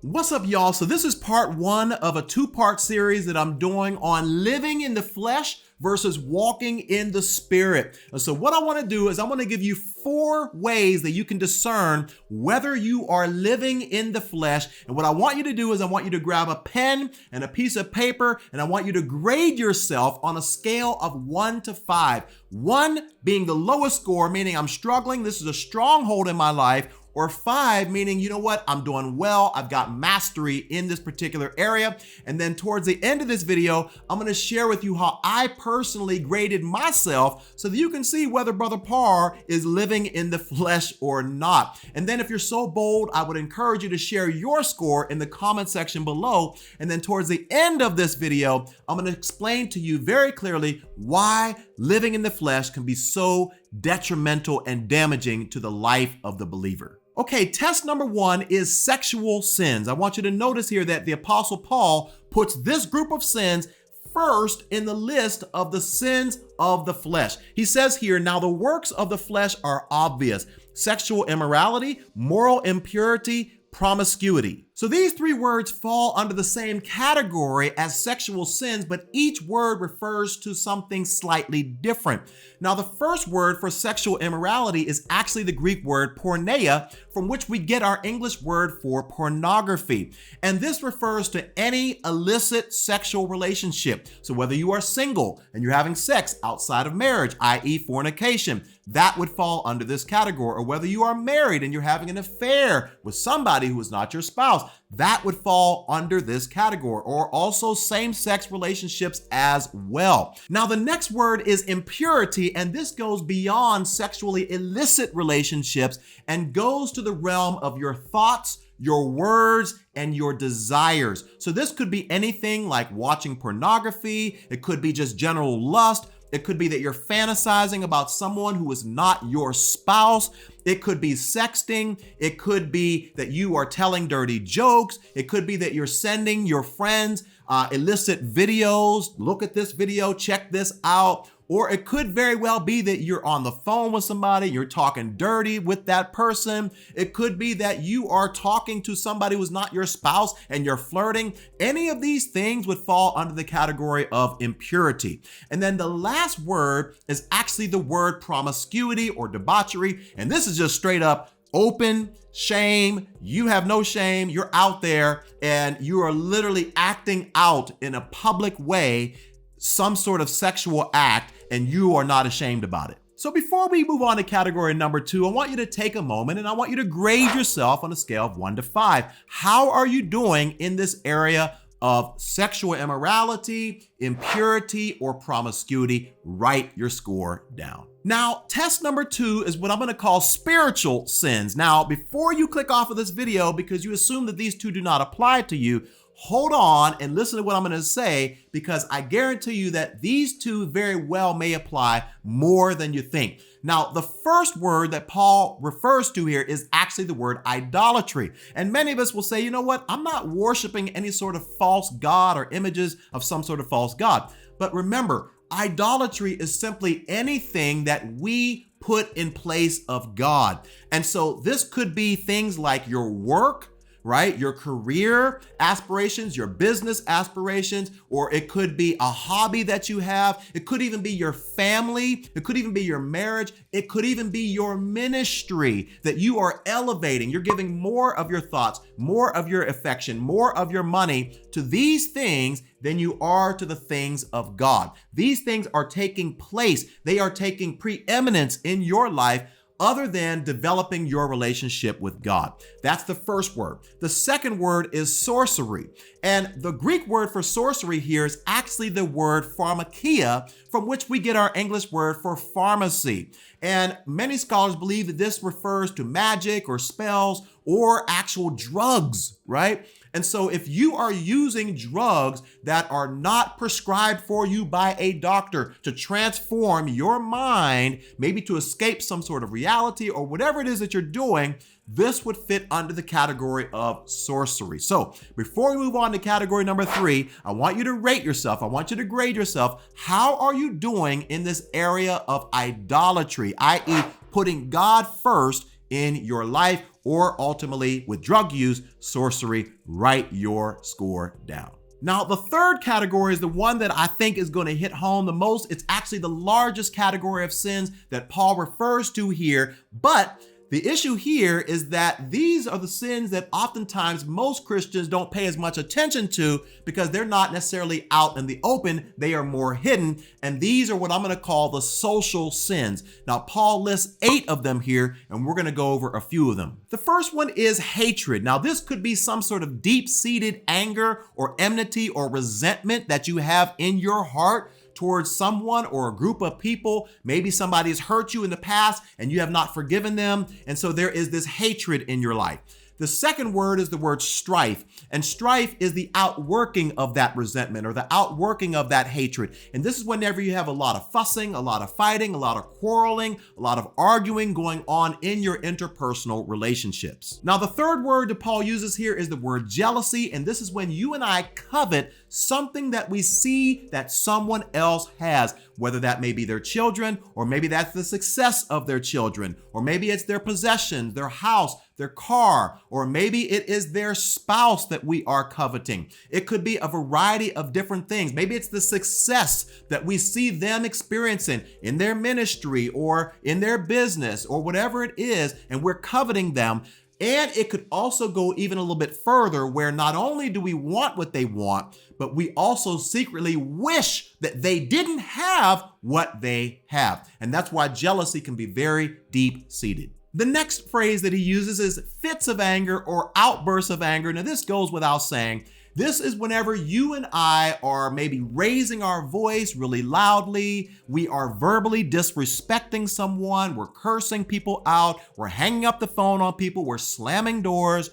What's up, y'all? So this is part one of a two-part series that I'm doing on living in the flesh versus walking in the spirit. And so what I want to do is I want to give you 4 ways that you can discern whether you are living in the flesh. And what I want you to do is I want you to grab a pen and a piece of paper, and I want you to grade yourself on a scale of 1 to 5. 1 being the lowest score, meaning I'm struggling, this is a stronghold in my life, or 5 meaning, you know what, I'm doing well, I've got mastery in this particular area. And then towards the end of this video, I'm gonna share with you how I personally graded myself so that you can see whether Brother Parr is living in the flesh or not. And then if you're so bold, I would encourage you to share your score in the comment section below. And then towards the end of this video, I'm gonna explain to you very clearly why living in the flesh can be so detrimental and damaging to the life of the believer. Okay, test number 1 is sexual sins. I want you to notice here that the Apostle Paul puts this group of sins first in the list of the sins of the flesh. He says here, now the works of the flesh are obvious: sexual immorality, moral impurity, promiscuity. So these 3 words fall under the same category as sexual sins, but each word refers to something slightly different. Now, the first word for sexual immorality is actually the Greek word porneia, from which we get our English word for pornography. And this refers to any illicit sexual relationship. So whether you are single and you're having sex outside of marriage, i.e. fornication, that would fall under this category. Or whether you are married and you're having an affair with somebody who is not your spouse, that would fall under this category. Or also same-sex relationships as well. Now, the next word is impurity, and this goes beyond sexually illicit relationships and goes to the realm of your thoughts, your words, and your desires. So this could be anything like watching pornography. It could be just general lust. It could be that you're fantasizing about someone who is not your spouse. It could be sexting. It could be that you are telling dirty jokes. It could be that you're sending your friends illicit videos. Look at this video, check this out. Or it could very well be that you're on the phone with somebody, you're talking dirty with that person. It could be that you are talking to somebody who's not your spouse and you're flirting. Any of these things would fall under the category of impurity. And then the last word is actually the word promiscuity or debauchery. And this is just straight up open shame. You have no shame. You're out there and you are literally acting out in a public way some sort of sexual act, and you are not ashamed about it. So before we move on to category number 2, I want you to take a moment and I want you to grade yourself on a scale of 1 to 5. How are you doing in this area of sexual immorality, impurity, or promiscuity? Write your score down. Now, test number 2 is what I'm going to call spiritual sins. Now, before you click off of this video because you assume that these 2 do not apply to you, hold on and listen to what I'm going to say, because I guarantee you that these 2 very well may apply more than you think. Now, the first word that Paul refers to here is actually the word idolatry. And many of us will say, you know what? I'm not worshiping any sort of false god or images of some sort of false god. But remember, idolatry is simply anything that we put in place of God. And so this could be things like your work, right? Your career aspirations, your business aspirations, or it could be a hobby that you have. It could even be your family. It could even be your marriage. It could even be your ministry that you are elevating. You're giving more of your thoughts, more of your affection, more of your money to these things than you are to the things of God. These things are taking place. They are taking preeminence in your life, other than developing your relationship with God. That's the first word. The second word is sorcery. And the Greek word for sorcery here is actually the word pharmakia, from which we get our English word for pharmacy. And many scholars believe that this refers to magic or spells or actual drugs, right? And so if you are using drugs that are not prescribed for you by a doctor to transform your mind, maybe to escape some sort of reality or whatever it is that you're doing, this would fit under the category of sorcery. So before we move on to category number 3, I want you to rate yourself. I want you to grade yourself. How are you doing in this area of idolatry, i.e. putting God first in your life, or ultimately with drug use, sorcery, write your score down. Now, the third category is the one that I think is going to hit home the most. It's actually the largest category of sins that Paul refers to here, but the issue here is that these are the sins that oftentimes most Christians don't pay as much attention to because they're not necessarily out in the open. They are more hidden. And these are what I'm going to call the social sins. Now, Paul lists 8 of them here, and we're going to go over a few of them. The first one is hatred. Now, this could be some sort of deep-seated anger or enmity or resentment that you have in your heart towards someone or a group of people. Maybe somebody has hurt you in the past and you have not forgiven them. And so there is this hatred in your life. The second word is the word strife, and strife is the outworking of that resentment or the outworking of that hatred. And this is whenever you have a lot of fussing, a lot of fighting, a lot of quarreling, a lot of arguing going on in your interpersonal relationships. Now, the third word that Paul uses here is the word jealousy, and this is when you and I covet something that we see that someone else has, whether that may be their children, or maybe that's the success of their children, or maybe it's their possessions, their house, their car, or maybe it is their spouse that we are coveting. It could be a variety of different things. Maybe it's the success that we see them experiencing in their ministry or in their business or whatever it is, and we're coveting them. And it could also go even a little bit further where not only do we want what they want, but we also secretly wish that they didn't have what they have. And that's why jealousy can be very deep-seated. The next phrase that he uses is fits of anger or outbursts of anger. Now, this goes without saying. This is whenever you and I are maybe raising our voice really loudly. We are verbally disrespecting someone. We're cursing people out. We're hanging up the phone on people. We're slamming doors.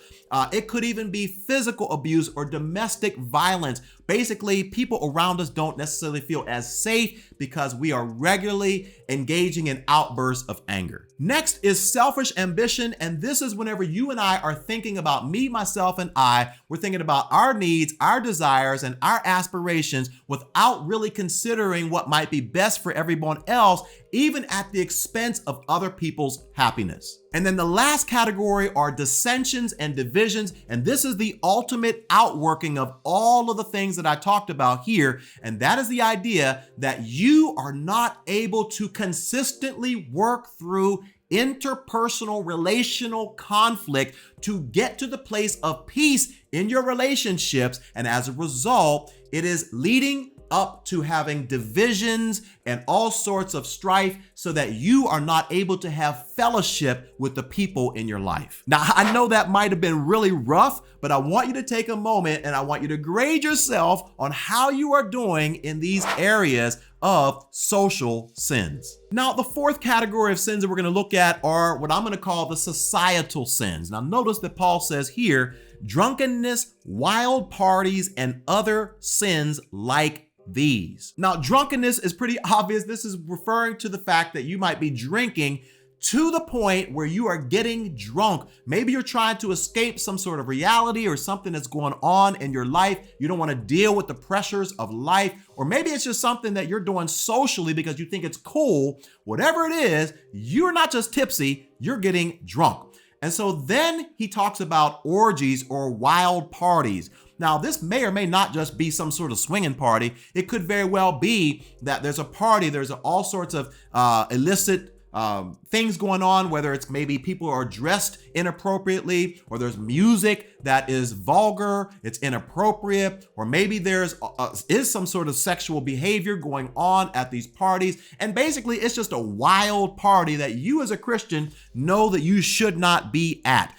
It could even be physical abuse or domestic violence. Basically, people around us don't necessarily feel as safe because we are regularly engaging in outbursts of anger. Next is selfish ambition, and this is whenever you and I are thinking about me, myself, and I. We're thinking about our needs, our desires, and our aspirations without really considering what might be best for everyone else, even at the expense of other people's happiness. And then the last category are dissensions and divisions, and this is the ultimate outworking of all of the things that I talked about here, and that is the idea that you are not able to consistently work through interpersonal relational conflict to get to the place of peace in your relationships, and as a result, it is leading up to having divisions and all sorts of strife so that you are not able to have fellowship with the people in your life. Now, I know that might have been really rough, but I want you to take a moment and I want you to grade yourself on how you are doing in these areas of social sins. Now, the fourth category of sins that we're going to look at are what I'm going to call the societal sins. Now, notice that Paul says here, drunkenness, wild parties, and other sins like these. Now, drunkenness is pretty obvious. This is referring to the fact that you might be drinking to the point where you are getting drunk. Maybe you're trying to escape some sort of reality or something that's going on in your life. You don't want to deal with the pressures of life, or maybe it's just something that you're doing socially because you think it's cool. Whatever it is, you're not just tipsy, you're getting drunk. And so then he talks about orgies or wild parties. Now, this may or may not just be some sort of swinging party. It could very well be that there's a party, there's all sorts of illicit things going on, whether it's maybe people are dressed inappropriately, or there's music that is vulgar, it's inappropriate, or maybe there's is some sort of sexual behavior going on at these parties. And basically, it's just a wild party that you as a Christian know that you should not be at.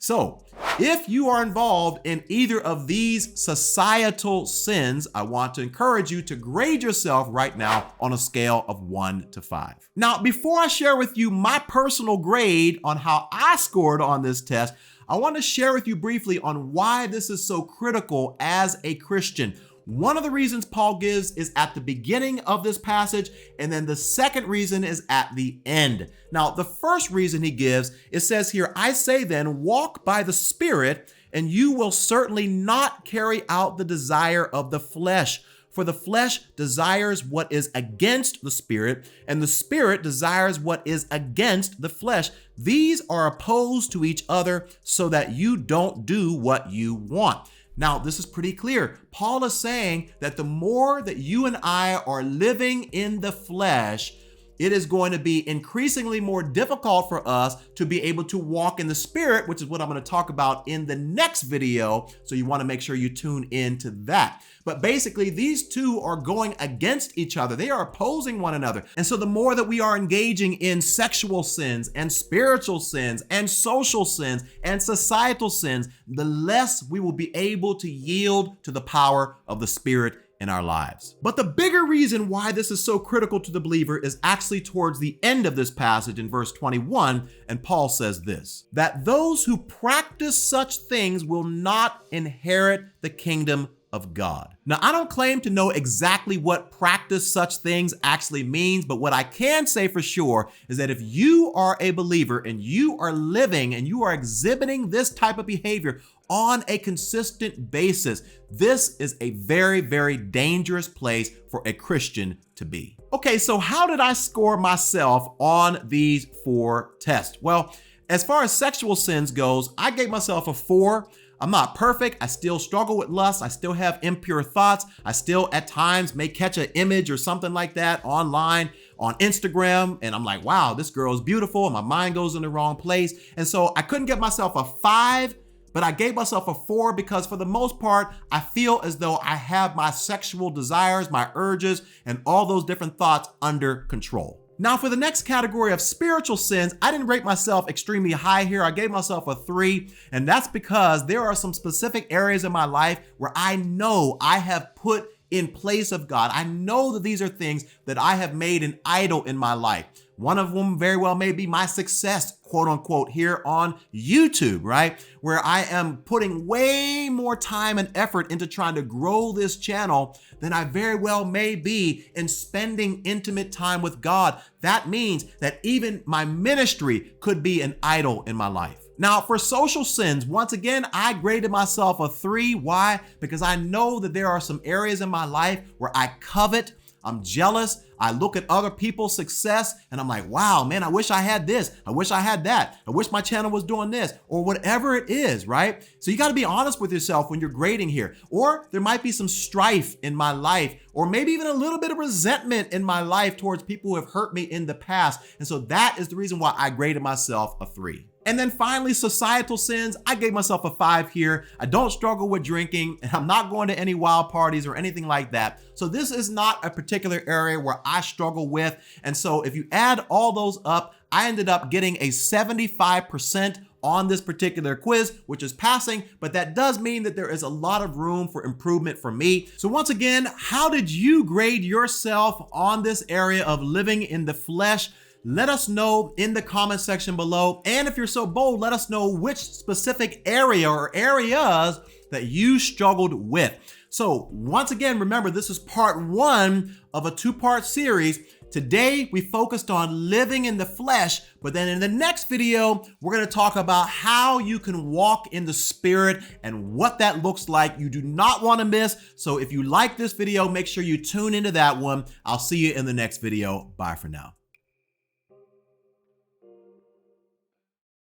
So, if you are involved in either of these societal sins, I want to encourage you to grade yourself right now on a scale of 1 to 5. Now, before I share with you my personal grade on how I scored on this test, I want to share with you briefly on why this is so critical as a Christian. One of the reasons Paul gives is at the beginning of this passage, and then the second reason is at the end. Now, the first reason he gives, it says here, I say then, walk by the Spirit, and you will certainly not carry out the desire of the flesh. For the flesh desires what is against the spirit, and the spirit desires what is against the flesh. These are opposed to each other so that you don't do what you want. Now, this is pretty clear. Paul is saying that the more that you and I are living in the flesh, it is going to be increasingly more difficult for us to be able to walk in the spirit, which is what I'm going to talk about in the next video. So you want to make sure you tune into that. But basically, these two are going against each other. They are opposing one another. And so the more that we are engaging in sexual sins and spiritual sins and social sins and societal sins, the less we will be able to yield to the power of the Spirit in our lives. But the bigger reason why this is so critical to the believer is actually towards the end of this passage in verse 21, and Paul says this, that those who practice such things will not inherit the kingdom of God. Now, I don't claim to know exactly what practice such things actually means, but what I can say for sure is that if you are a believer and you are living and you are exhibiting this type of behavior on a consistent basis, this is a very, very dangerous place for a Christian to be. Okay, so how did I score myself on these 4 tests? Well, as far as sexual sins goes, I gave myself a 4. I'm not perfect. I still struggle with lust. I still have impure thoughts. I still at times may catch an image or something like that online on Instagram. And I'm like, wow, this girl is beautiful. And my mind goes in the wrong place. And so I couldn't get myself a 5, but I gave myself a 4 because for the most part, I feel as though I have my sexual desires, my urges, and all those different thoughts under control. Now, for the next category of spiritual sins, I didn't rate myself extremely high here. I gave myself a 3, and that's because there are some specific areas in my life where I know I have put in place of God. I know that these are things that I have made an idol in my life. One of them very well may be my success, quote unquote, here on YouTube, right? Where I am putting way more time and effort into trying to grow this channel than I very well may be in spending intimate time with God. That means that even my ministry could be an idol in my life. Now, for social sins, once again, I graded myself a 3. Why? Because I know that there are some areas in my life where I covet, I'm jealous. I look at other people's success and I'm like, wow, man, I wish I had this. I wish I had that. I wish my channel was doing this or whatever it is, right? So you got to be honest with yourself when you're grading here. Or there might be some strife in my life, or maybe even a little bit of resentment in my life towards people who have hurt me in the past. And so that is the reason why I graded myself a 3. And then finally, societal sins, I gave myself a 5 here. I don't struggle with drinking, and I'm not going to any wild parties or anything like that. So this is not a particular area where I struggle with. And so if you add all those up, I ended up getting a 75% on this particular quiz, which is passing, but that does mean that there is a lot of room for improvement for me. So once again, how did you grade yourself on this area of living in the flesh? Let us know in the comment section below. And if you're so bold, let us know which specific area or areas that you struggled with. So once again, remember, this is part 1 of a 2-part series. Today, we focused on living in the flesh, but then in the next video, we're going to talk about how you can walk in the Spirit and what that looks like. You do not want to miss. So if you like this video, make sure you tune into that one. I'll see you in the next video. Bye for now.